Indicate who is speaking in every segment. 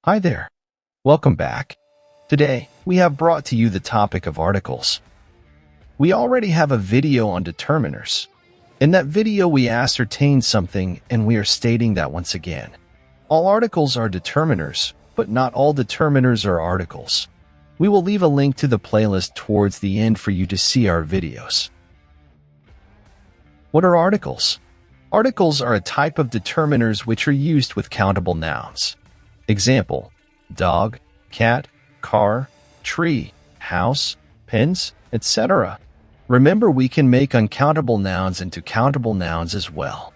Speaker 1: Hi there. Welcome back. Today, we have brought to you the topic of articles. We already have a video on determiners. In that video, we ascertained something, and we are stating that once again. All articles are determiners, but not all determiners are articles. We will leave a link to the playlist towards the end for you to see our videos. What are articles? Articles are a type of determiners which are used with countable nouns. Example: dog, cat, car, tree, house, pens, etc. Remember, we can make uncountable nouns into countable nouns as well.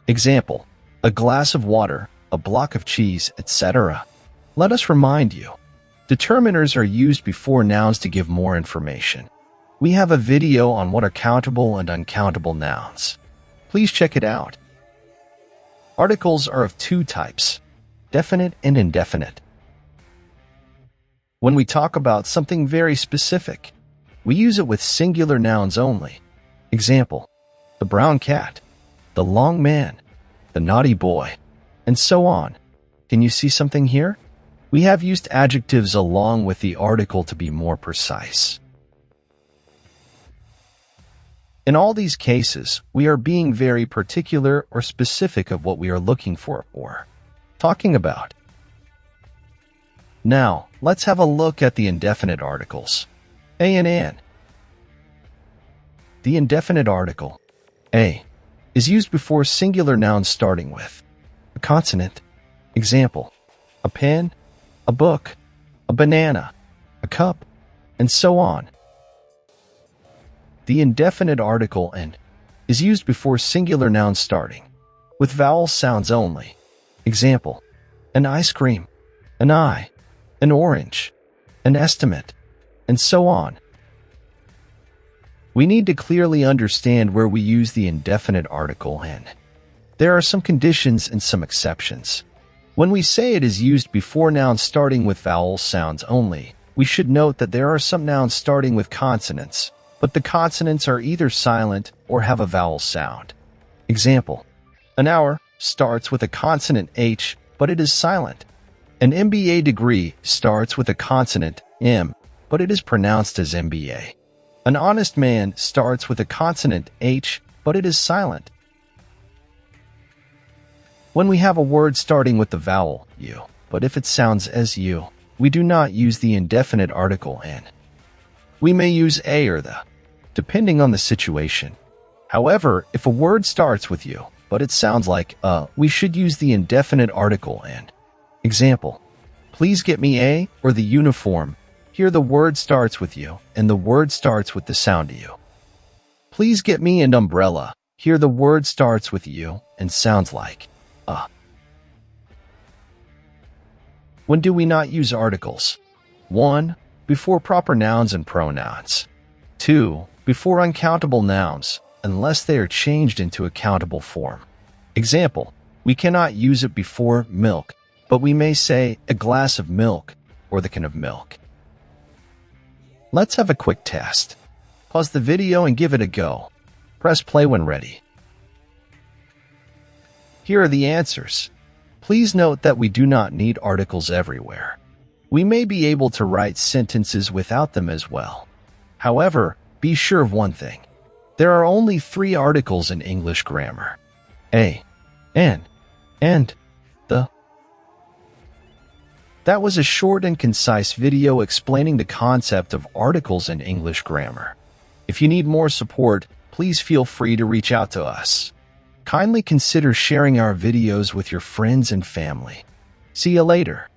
Speaker 1: Example: a glass of water, a block of cheese, etc. Let us remind you, determiners are used before nouns to give more information. We have a video on what are countable and uncountable nouns. Please check it out. Articles are of two types: definite and indefinite. When we talk about something very specific, we use it with singular nouns only. Example: the brown cat, the long man, the naughty boy, and so on. Can you see something here? We have used adjectives along with the article to be more precise. In all these cases, we are being very particular or specific of what we are looking for or talking about. Now, let's have a look at the indefinite articles, a and an. The indefinite article, a, is used before singular nouns starting with a consonant. Example: a pen, a book, a banana, a cup, and so on. The indefinite article an is used before singular nouns starting with vowel sounds only. Example: an ice cream, an eye, an orange, an estimate, and so on. We need to clearly understand where we use the indefinite article an. There are some conditions and some exceptions. When we say it is used before nouns starting with vowel sounds only, we should note that there are some nouns starting with consonants, but the consonants are either silent or have a vowel sound. Example: an hour starts with a consonant H, but it is silent. An MBA degree starts with a consonant M, but it is pronounced as MBA. An honest man starts with a consonant H, but it is silent. When we have a word starting with the vowel U, but if it sounds as U, we do not use the indefinite article an. We may use a or the, depending on the situation. However, if a word starts with U, but it sounds like we should use the indefinite article an. Example: please get me a or the uniform. Here the word starts with U, and the word starts with the sound U. Please get me an umbrella. Here the word starts with U and sounds like a. When do we not use articles? 1. Before proper nouns and pronouns. 2. Before uncountable nouns, unless they are changed into a countable form. Example: we cannot use it before milk, but we may say a glass of milk or the can of milk. Let's have a quick test. Pause the video and give it a go. Press play when ready. Here are the answers. Please note that we do not need articles everywhere. We may be able to write sentences without them as well. However, be sure of one thing. There are only 3 articles in English grammar: a, an, and the. That was a short and concise video explaining the concept of articles in English grammar. If you need more support, please feel free to reach out to us. Kindly consider sharing our videos with your friends and family. See you later.